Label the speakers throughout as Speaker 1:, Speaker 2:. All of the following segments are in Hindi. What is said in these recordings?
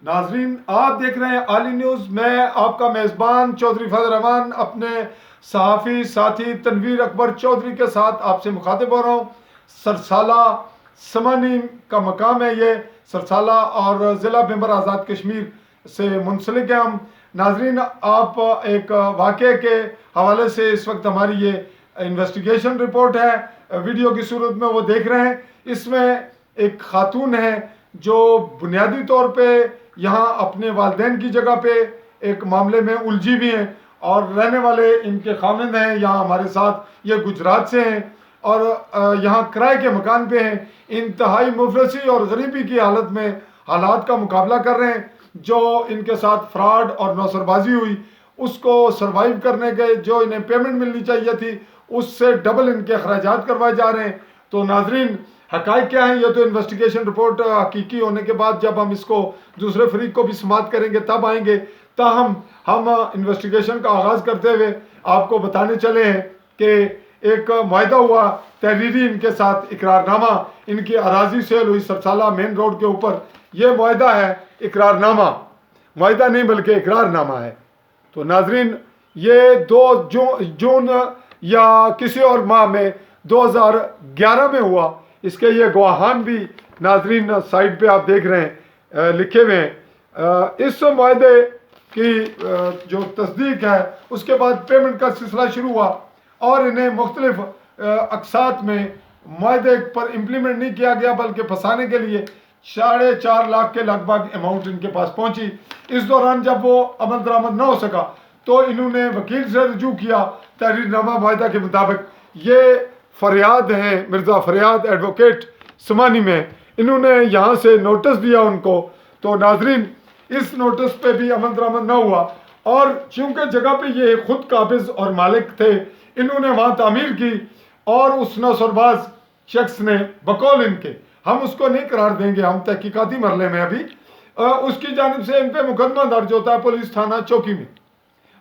Speaker 1: नाजरीन, आप देख रहे हैं आली न्यूज़। मैं आपका मेज़बान चौधरी फजल रहमान अपने सहाफ़ी साथी तनवीर अकबर चौधरी के साथ आपसे मुखातिब हो रहा हूँ। सरसाला समानी का मकाम है ये सरसाला, और ज़िला बिंबर आज़ाद कश्मीर से मुंसलिक है हम। नाजरीन, आप एक वाक़े के हवाले से इस वक्त हमारी ये इन्वेस्टिगेशन रिपोर्ट है वीडियो की सूरत में वो देख रहे हैं। इसमें एक खातून है जो बुनियादी तौर पे यहाँ अपने वालिदैन की जगह पे एक मामले में उलझी हुई हैं, और रहने वाले इनके खामिंद हैं यहाँ हमारे साथ। ये गुजरात से हैं और यहाँ किराए के मकान पे हैं। इंतहाई मुफलसी और गरीबी की हालत में हालात का मुकाबला कर रहे हैं। जो इनके साथ फ्रॉड और नौसरबाजी हुई, उसको सरवाइव करने के जो इन्हें पेमेंट मिलनी चाहिए थी उससे डबल इनके अखराजात करवाए जा रहे हैं। तो नाजरीन, हकायक क्या है, ये तो इन्वेस्टिगेशन रिपोर्ट हकीकी होने के बाद जब हम इसको दूसरे फरीक को भी समात करेंगे तब आएंगे। ताहम हम इन्वेस्टिगेशन का आगाज़ करते हुए आपको बताने चले हैं कि एक मुआहदा हुआ तहरीरी इनके साथ इकरारनामा, इनकी अराजी सेल हुई सरसाला मेन रोड के ऊपर। ये मुआहदा है इकरारनामा, मुआहदा नहीं बल्कि इकरारनामा है। तो नाजरीन, ये 2 जून या किसी और माह में 2011 में हुआ। इसके ये गवाहान भी नाजरीन साइड पे आप देख रहे हैं लिखे हुए हैं। इस मुआहदे की जो तस्दीक है उसके बाद पेमेंट का सिलसिला शुरू हुआ और इन्हें मुख्तलिफ अकसात में मुआहदे पर इम्प्लीमेंट नहीं किया गया, बल्कि फंसाने के लिए 4.5 लाख के लगभग अमाउंट इनके पास पहुंची। इस दौरान जब वो अमल दरामद ना हो सका तो इन्होंने वकील से रजू किया तहरीरनामा मुआहदा के मुताबिक। ये फरियाद हैं मिर्ज़ा फरियाद एडवोकेट समानी में, इन्होंने यहाँ से नोटिस दिया उनको। तो नाजरीन, इस नोटिस पे भी अमल दरामद ना हुआ, और चूंकि जगह पे ये खुद काबिज और मालिक थे, इन्होंने वहाँ तामीर की और उस नौसरबाज शख्स ने बकौल इनके, हम उसको नहीं करार देंगे, हम तहकीकाती मरले में अभी, उसकी जानिब से इन पर मुकदमा दर्ज होता है पुलिस थाना चौकी में।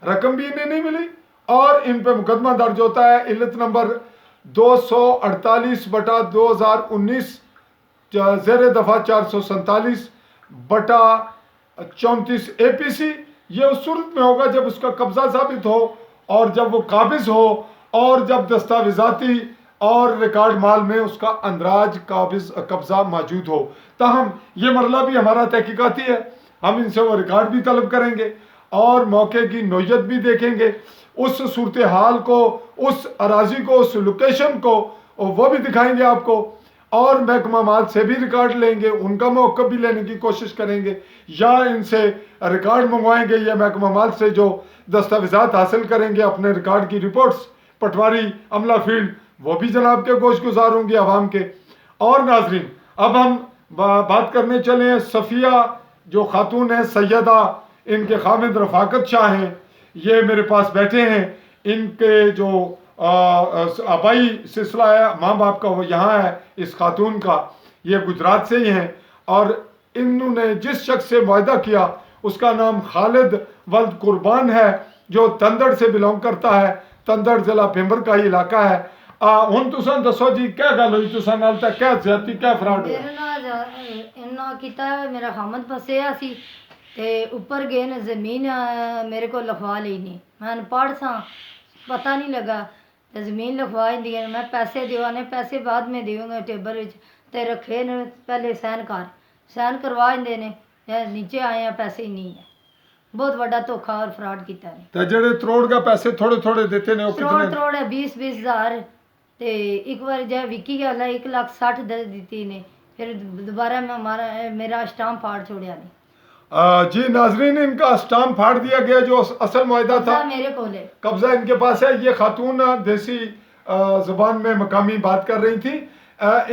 Speaker 1: रकम भी इन्हें नहीं मिली और इन पर मुकदमा दर्ज होता है इल्लत नंबर 248/2019 ज़ेर दफ़ा 447/34 APC। ये उस सूरत में होगा जब उसका कब्जा साबित हो और जब वो काबिज हो और जब दस्तावेजाती और रिकॉर्ड माल में उसका अंदराज कब्जा मौजूद हो। ताहम ये मरला भी हमारा तहकीकाती है, हम इनसे वो रिकॉर्ड भी तलब करेंगे और मौके की नोयत भी देखेंगे, उस सूरत हाल को, उस अराजी को, उस लोकेशन को वो भी दिखाएंगे आपको, और महकमा माल से भी रिकॉर्ड लेंगे, उनका मौक़िफ़ भी लेने की कोशिश करेंगे, या इनसे रिकॉर्ड मंगवाएंगे या महकमा माल से जो दस्तावेजात हासिल करेंगे, अपने रिकॉर्ड की रिपोर्ट्स, पटवारी अमला फील्ड, वो भी जनाब के गोश गुजार होंगे आवाम के। और नाजरीन, अब हम बात करने चले हैं सफ़िया जो खातून है सैयदा, इनके खामिद रफाकत शाह हैं, ये मेरे पास बैठे हैं। इनके जो आबाई सिलसिला है, माँ बाप का, वो यहाँ है इस खातून का, ये गुजरात से ही हैं। और इन्होंने जिस शख्स से मुआहदा किया उसका नाम खालिद वल्द कुर्बान है, जो तंदड़ से बिलोंग करता है। तंदड़ ज़िला भिंबर का ही इलाका है। हुण तुसां दसो जी, क्या गल हुई तुसां नाल, ते क्या ज्यादती क्या फ्रॉड होया?
Speaker 2: इन्ना कीता मेरा खामद फसिया सी ते ऊपर गए ने ज़मीन मेरे को लिखवा ली नहीं, मैं अनपढ़ सा, पता नहीं लगा, तो ज़मीन लिखवा दी। मैं पैसे दिवाने, पैसे बाद में दूँगा टेबल विच ते रखे ने, पहले साइन करवा देने, नीचे आए हैं पैसे ही नहीं है। बहुत बड़ा धोखा और फ्रॉड किया ने।
Speaker 1: ते जेड़े त्रोड़ का पैसे थोड़े थोड़े देते ने,
Speaker 2: त्रोड़ है 20-20 हज़ार, ते एक बार जब विकी गल 1,60,000 दे दी ने, फिर दोबारा मैं मेरा स्टाम्प फाड़ छोड़िया ने।
Speaker 1: जी नाजरीन, इनका स्टाम्प फाड़ दिया गया जो असल मुआहदा था,
Speaker 2: मेरे को
Speaker 1: कब्जा इनके पास है। ये खातून देसी जुबान में मकामी बात कर रही थी।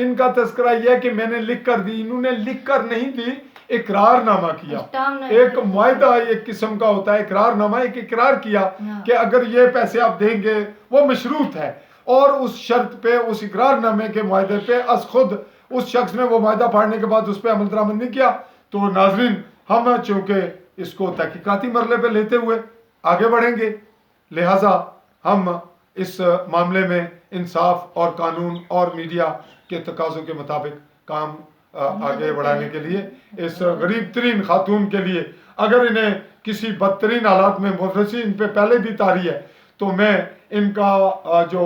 Speaker 1: इनका तस्करा यह है कि मैंने लिख कर दी, इन्होंने लिख कर नहीं दी, इकरारनामा किया। एक मुआहदा एक किस्म का होता है इकरारनामा, एक इकरार किया कि अगर ये पैसे आप देंगे, वो मशरूत है, और उस शर्त पे, उस इकरारनामे के मुआहदे पे अस खुद उस शख्स ने वो मुआहदा फाड़ने के बाद उस पर अमल दरामद नहीं किया। तो नाजरीन, हम चूँकि इसको तहकीकाती मरले पे लेते हुए आगे बढ़ेंगे, लिहाजा हम इस मामले में इंसाफ और कानून और मीडिया के तकाज़ों के मुताबिक काम आगे बढ़ाने के लिए, इस गरीब तरीन खातून के लिए। अगर इन्हें किसी बदतरीन हालात में मुफलसी इन पे पहले भी तारी है तो मैं इनका जो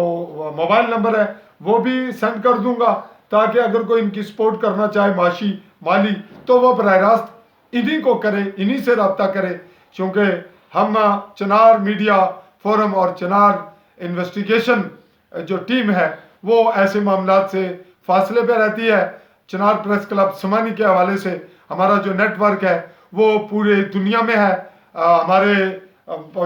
Speaker 1: मोबाइल नंबर है वो भी सेंड कर दूंगा, ताकि अगर कोई इनकी सपोर्ट करना चाहे माशी माली तो वह बरह रास्त इन्हीं को करे, इन्हीं से रब्ता करे। क्योंकि हम चिनार मीडिया फोरम और चिनार इन्वेस्टिगेशन जो टीम है वो ऐसे मामलात से फासले पे रहती है। चिनार प्रेस क्लब समानी के हवाले से हमारा जो नेटवर्क है वो पूरे दुनिया में है। हमारे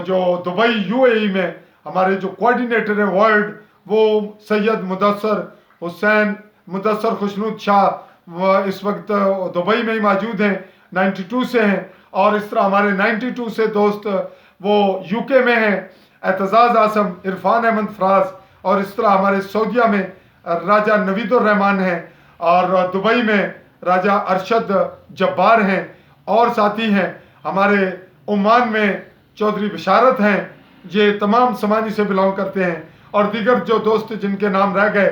Speaker 1: जो दुबई यूएई में हमारे जो कोऑर्डिनेटर है वर्ल्ड, वो सैयद मुदस्सर खुशनूद शाह, वह इस वक्त दुबई में ही मौजूद हैं, 92 से हैं। और इस तरह हमारे 92 से दोस्त वो यूके में हैं, एतजाज़ आसम, इरफान अहमद फराज। और इस तरह हमारे सऊदीया में राजा नवीदुर रहमान हैं, और दुबई में राजा अरशद जब्बार हैं, और साथी हैं हमारे ओमान में चौधरी बिशारत हैं, ये तमाम समानी से बिलोंग करते हैं। और दीगर जो दोस्त जिनके नाम रह गए,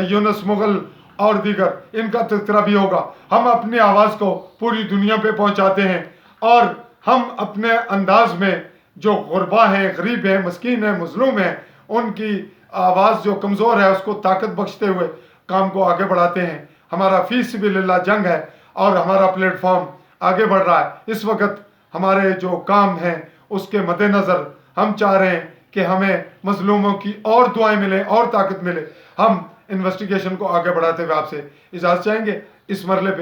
Speaker 1: यूनुस मुगल और दीगर, इनका तज़किरा भी होगा। हम अपनी आवाज़ को पूरी दुनिया पे पहुंचाते हैं, और हम अपने अंदाज में जो गुरबा हैं, गरीब हैं, मस्कीन हैं, मजलूम हैं, उनकी आवाज़ जो कमज़ोर है उसको ताकत बख्शते हुए काम को आगे बढ़ाते हैं। हमारा फी सबिलिल्लाह जंग है और हमारा प्लेटफॉर्म आगे बढ़ रहा है। इस वक्त हमारे जो काम हैं उसके मद्देनज़र हम चाह रहे हैं कि हमें मजलूमों की और दुआएं मिले और ताकत मिले। हम इन्वेस्टिगेशन को आगे बढ़ाते हुए आपसे इजाज़त चाहेंगे। इस मरले पे